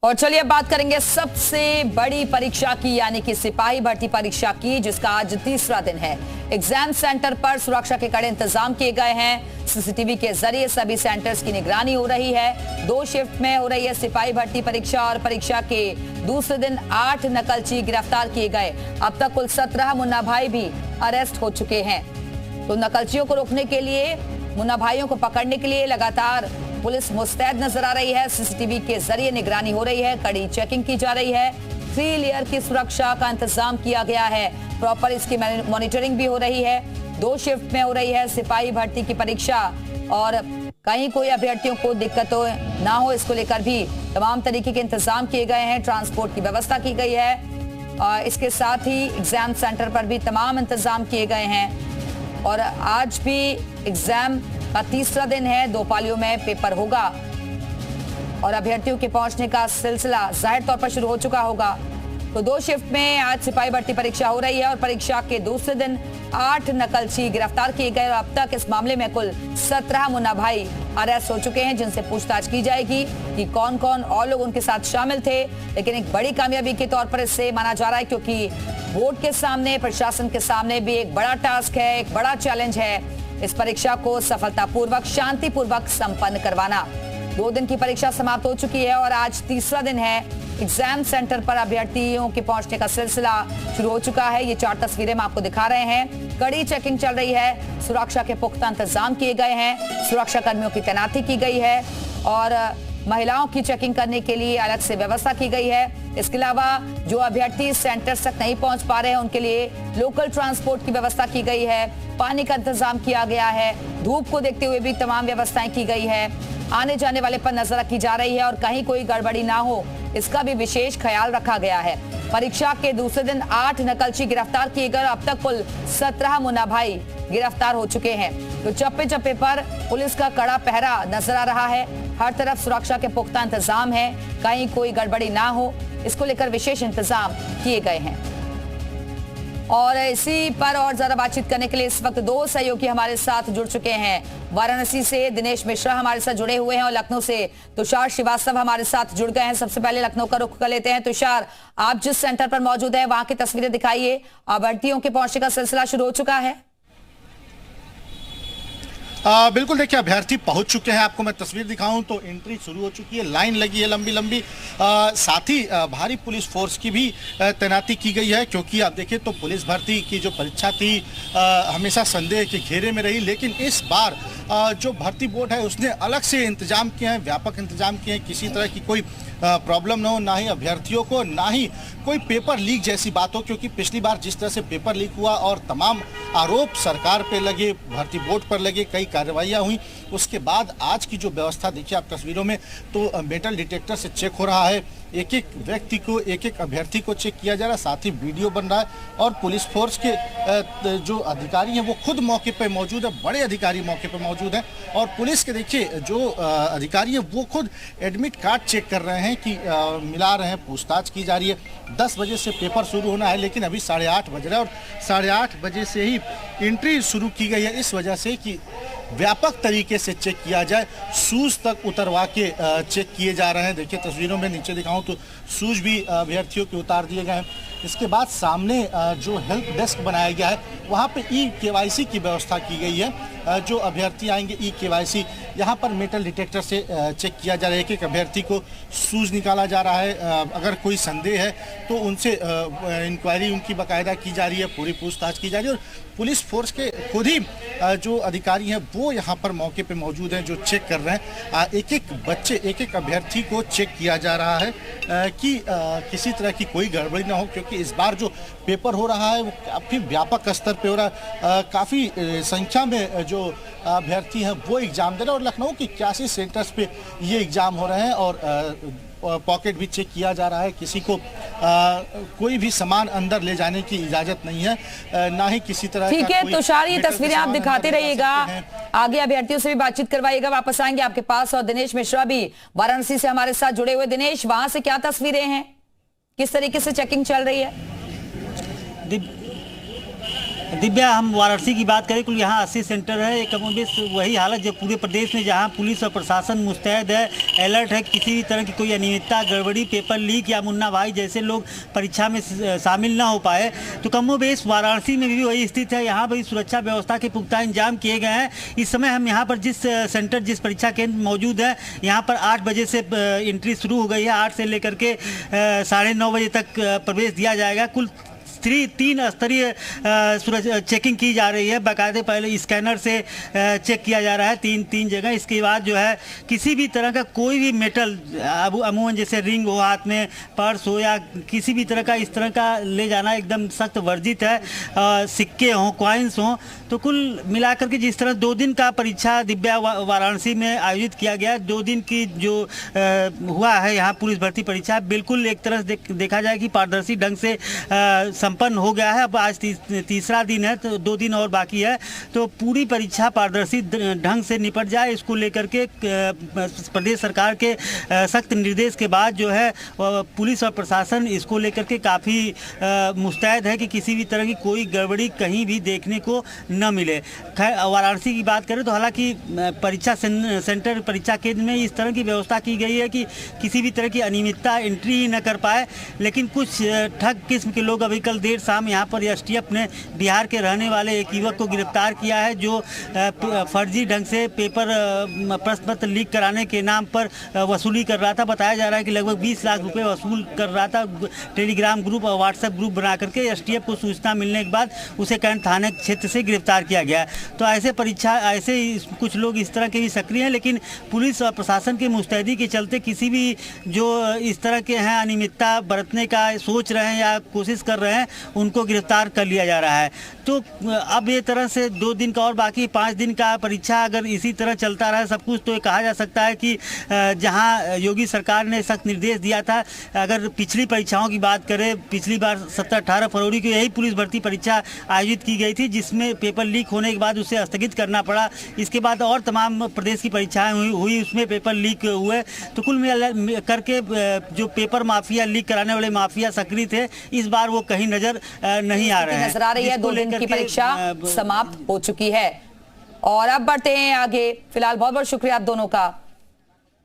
और चलिए बात करेंगे सबसे बड़ी परीक्षा की, यानी कि सिपाही भर्ती परीक्षा की, जिसका आज तीसरा दिन है। एग्जाम सेंटर पर सुरक्षा के कड़े इंतजाम किए गए हैं। सीसीटीवी के जरिए सभी सेंटर्स की निगरानी हो रही है। 2 शिफ्ट में हो रही है सिपाही भर्ती परीक्षा और परीक्षा के दूसरे दिन 8 नकलची गिरफ्तार किए गए। अब तक कुल 17 मुन्ना भाई भी अरेस्ट हो चुके हैं। तो नकलचियों को रोकने के लिए, मुन्ना भाइयों को पकड़ने के लिए लगातार पुलिस मुस्तैद नजर आ रही है। सीसीटीवी के जरिए निगरानी हो रही है, कड़ी चेकिंग की जा रही है। 3 लेयर की सुरक्षा का इंतजाम किया गया है। प्रॉपर इसकी मॉनिटरिंग भी हो रही है। 2 शिफ्ट में हो रही है सिपाही भर्ती की परीक्षा और कहीं कोई अभ्यर्थियों को दिक्कत ना हो, इसको लेकर भी तमाम तरीके के इंतजाम किए गए हैं। ट्रांसपोर्ट की व्यवस्था की गई है। इसके साथ ही एग्जाम सेंटर पर भी तमाम इंतजाम किए गए हैं। और आज भी एग्जाम का तीसरा दिन है। 2 पालियों में पेपर होगा और अभ्यर्थियों के पहुंचने का सिलसिला जाहिर तौर पर शुरू हो चुका होगा। तो 2 शिफ्ट में आज सिपाही भर्ती परीक्षा हो रही है और परीक्षा के दूसरे दिन 8 नकलची गिरफ्तार किए गए और अब तक इस मामले में कुल 17 मुन्ना भाई अरेस्ट हो चुके हैं, जिनसे पूछताछ की जाएगी कि कौन कौन और लोग उनके साथ शामिल थे। लेकिन एक बड़ी कामयाबी के तौर पर इसे माना जा रहा है, क्योंकि बोर्ड के सामने, प्रशासन के सामने भी एक बड़ा टास्क है, एक बड़ा चैलेंज है इस परीक्षा को सफलतापूर्वक, शांतिपूर्वक संपन्न करवाना। 2 दिन की परीक्षा समाप्त हो चुकी है और आज तीसरा दिन है। एग्जाम सेंटर पर अभ्यर्थियों के पहुंचने का सिलसिला शुरू हो चुका है। ये 4 तस्वीरें हम आपको दिखा रहे हैं। कड़ी चेकिंग चल रही है, सुरक्षा के पुख्ता इंतजाम किए गए हैं, सुरक्षा कर्मियों की तैनाती की गई है और महिलाओं की चेकिंग करने के लिए अलग से व्यवस्था की गई है। इसके अलावा जो अभ्यर्थी सेंटर तक नहीं पहुंच पा रहे हैं, उनके लिए लोकल ट्रांसपोर्ट की व्यवस्था की गई है। पानी का इंतजाम किया गया है। धूप को देखते हुए भी तमाम व्यवस्थाएं की गई है। आने जाने वाले पर नजर रखी जा रही है और कहीं कोई गड़बड़ी ना हो, इसका भी विशेष ख्याल रखा गया है। परीक्षा के दूसरे दिन 8 नकलची गिरफ्तार किए गए। अब तक कुल 17 मुन्ना भाई गिरफ्तार हो चुके हैं। तो चप्पे चप्पे पर पुलिस का कड़ा पहरा नजर आ रहा है। हर तरफ सुरक्षा के पुख्ता इंतजाम है, कहीं कोई गड़बड़ी ना हो, इसको लेकर विशेष इंतजाम किए गए हैं। और इसी पर और ज्यादा बातचीत करने के लिए इस वक्त 2 सहयोगी हमारे साथ जुड़ चुके हैं। वाराणसी से दिनेश मिश्रा हमारे साथ जुड़े हुए हैं और लखनऊ से तुषार श्रीवास्तव हमारे साथ जुड़ गए हैं। सबसे पहले लखनऊ का रुख कर लेते हैं। तुषार, आप जिस सेंटर पर मौजूद है वहां की तस्वीरें दिखाइए। अभ्यर्थियों के पहुंचने का सिलसिला शुरू हो चुका है। बिल्कुल, देखिए अभ्यर्थी पहुंच चुके हैं। आपको मैं तस्वीर दिखाऊं तो एंट्री शुरू हो चुकी है, लाइन लगी है लंबी लंबी। साथ ही भारी पुलिस फोर्स की भी तैनाती की गई है, क्योंकि आप देखिए तो पुलिस भर्ती की जो परीक्षा थी हमेशा संदेह के घेरे में रही। लेकिन इस बार जो भर्ती बोर्ड है उसने अलग से इंतजाम किए हैं, व्यापक इंतजाम किए हैं। किसी तरह की कोई प्रॉब्लम ना हो, ना ही अभ्यर्थियों को, ना ही कोई पेपर लीक जैसी बात हो। क्योंकि पिछली बार जिस तरह से पेपर लीक हुआ और तमाम आरोप सरकार पे लगे, भर्ती बोर्ड पर लगे, कई कार्रवाइयाँ हुई, उसके बाद आज की जो व्यवस्था देखिए आप तस्वीरों में, तो मेटल डिटेक्टर से चेक हो रहा है। एक एक व्यक्ति को, एक एक अभ्यर्थी को चेक किया जा रहा है। साथ ही वीडियो बन रहा है और पुलिस फोर्स के जो अधिकारी हैं वो खुद मौके पे मौजूद है, बड़े अधिकारी मौके पे मौजूद हैं। और पुलिस के देखिए जो अधिकारी है वो खुद एडमिट कार्ड चेक कर रहे हैं कि मिला रहे हैं, पूछताछ की जा रही है। 10 बजे से पेपर शुरू होना है, लेकिन अभी 8:30 बज रहा है और 8:30 बजे से ही एंट्री शुरू की गई है, इस वजह से कि व्यापक तरीके से चेक किया जाए। शूज तक उतरवा के चेक किए जा रहे हैं। देखिए तस्वीरों में नीचे दिखाऊं तो शूज भी अभ्यर्थियों के उतार दिए गए हैं। इसके बाद सामने जो हेल्प डेस्क बनाया गया है वहाँ पे KYC की व्यवस्था की गई है। जो अभ्यर्थी आएंगे KYC यहाँ पर मेटल डिटेक्टर से चेक किया जा रहा है। एक अभ्यर्थी को शूज निकाला जा रहा है। अगर कोई संदेह है तो उनसे इंक्वायरी उनकी बाकायदा की जा रही है, पूरी पूछताछ की जा रही है। और पुलिस फोर्स के खुद ही जो अधिकारी हैं वो यहाँ पर मौके पे मौजूद हैं, जो चेक कर रहे हैं। एक एक बच्चे, एक एक अभ्यर्थी को चेक किया जा रहा है कि किसी तरह की कोई गड़बड़ी ना हो, क्योंकि इस बार जो पेपर हो रहा है वो काफ़ी व्यापक स्तर पे हो रहा है। काफ़ी संख्या में जो अभ्यर्थी हैं वो एग्ज़ाम दे रहे हैं और लखनऊ के 81 सेंटर्स पे ये एग्ज़ाम हो रहे हैं। और पॉकेट भी चेक किया जा रहा है। किसी को कोई भी सामान अंदर ले जाने की इजाजत नहीं है, ना ही किसी तरह। ठीक है तुषार, ये तस्वीरें आप दिखाते रहिएगा, आगे अभ्यर्थियों से भी बातचीत करवाइएगा। वापस आएंगे आपके पास। और दिनेश मिश्रा भी वाराणसी से हमारे साथ जुड़े हुए। दिनेश, वहां से क्या तस्वीरें हैं, किस तरीके से चेकिंग चल रही है? दिव्या, हम वाराणसी की बात करें, कुल यहाँ 80 सेंटर है। एक कमोबेश वही हालत जो पूरे प्रदेश में, जहाँ पुलिस और प्रशासन मुस्तैद है, अलर्ट है। किसी भी तरह की कोई अनियमितता, गड़बड़ी, पेपर लीक या मुन्ना भाई जैसे लोग परीक्षा में शामिल ना हो पाए, तो कमोबेश वाराणसी में भी वही स्थिति है। यहाँ भी सुरक्षा व्यवस्था के पुख्ता इंतजाम किए गए हैं। इस समय हम यहाँ पर जिस परीक्षा केंद्र मौजूद है, यहाँ पर 8 बजे से एंट्री शुरू हो गई है। 8 से लेकर के 9:30 बजे तक प्रवेश दिया जाएगा। कुल 3 स्तरीय चेकिंग की जा रही है। बाकायदे पहले स्कैनर से चेक किया जा रहा है 3 जगह। इसके बाद जो है किसी भी तरह का कोई भी मेटल, अमूमन जैसे रिंग हो हाथ में, पर्स हो या किसी भी तरह का इस तरह का ले जाना एकदम सख्त वर्जित है। सिक्के हों, कॉइन्स हों, तो कुल मिलाकर के जिस तरह 2 दिन का परीक्षा दिव्या वाराणसी में आयोजित किया गया, 2 दिन की जो हुआ है यहाँ पुलिस भर्ती परीक्षा, बिल्कुल एक तरह से देखा जाए कि पारदर्शी ढंग से संपन्न हो गया है। अब आज तीसरा दिन है, तो 2 दिन और बाकी है। तो पूरी परीक्षा पारदर्शी ढंग से निपट जाए, इसको लेकर के प्रदेश सरकार के सख्त निर्देश के बाद जो है पुलिस और प्रशासन इसको लेकर के काफ़ी मुस्तैद है कि किसी भी तरह की कोई गड़बड़ी कहीं भी देखने को न मिले। खैर, वाराणसी की बात करें तो हालांकि परीक्षा सेंटर, परीक्षा केंद्र में इस तरह की व्यवस्था की गई है कि किसी भी तरह की अनियमितता एंट्री ही न कर पाए। लेकिन कुछ ठग किस्म के लोग अभी कल देर शाम यहाँ पर एसटीएफ ने बिहार के रहने वाले एक युवक को गिरफ्तार किया है, जो फर्जी ढंग से पेपर प्रश्न पत्र लीक कराने के नाम पर वसूली कर रहा था। बताया जा रहा है कि लगभग 20 लाख रुपए वसूल कर रहा था। टेलीग्राम ग्रुप और व्हाट्सएप ग्रुप बना करके एसटीएफ को सूचना मिलने के बाद उसे कैंट थाने क्षेत्र से गिरफ्तार किया गया। तो ऐसे कुछ लोग इस तरह के भी सक्रिय हैं, लेकिन पुलिस और प्रशासन की मुस्तैदी के चलते किसी भी जो इस तरह के हैं अनियमितता बरतने का सोच रहे हैं या कोशिश कर रहे हैं, उनको गिरफ्तार कर लिया जा रहा है। तो अब ये तरह से 2 दिन का और बाकी 5 दिन का परीक्षा अगर इसी तरह चलता रहा सब कुछ, तो ये कहा जा सकता है कि जहां योगी सरकार ने सख्त निर्देश दिया था, अगर पिछली परीक्षाओं की बात करें, पिछली बार 17-18 फरवरी को यही पुलिस भर्ती परीक्षा आयोजित की गई थी, जिसमें पेपर लीक होने के बाद उसे स्थगित करना पड़ा। इसके बाद और तमाम प्रदेश की परीक्षाएं हुई उसमें पेपर लीक हुए। तो कुल मिला करके जो पेपर माफिया, लीक कराने वाले माफिया सक्रिय थे, इस बार वो कहीं नजर नहीं आ रहे हैं। नजर आ रही है 2 दिन की परीक्षा समाप्त हो चुकी है। और अब बढ़ते हैं आगे। फिलहाल बहुत बहुत शुक्रिया आप दोनों का।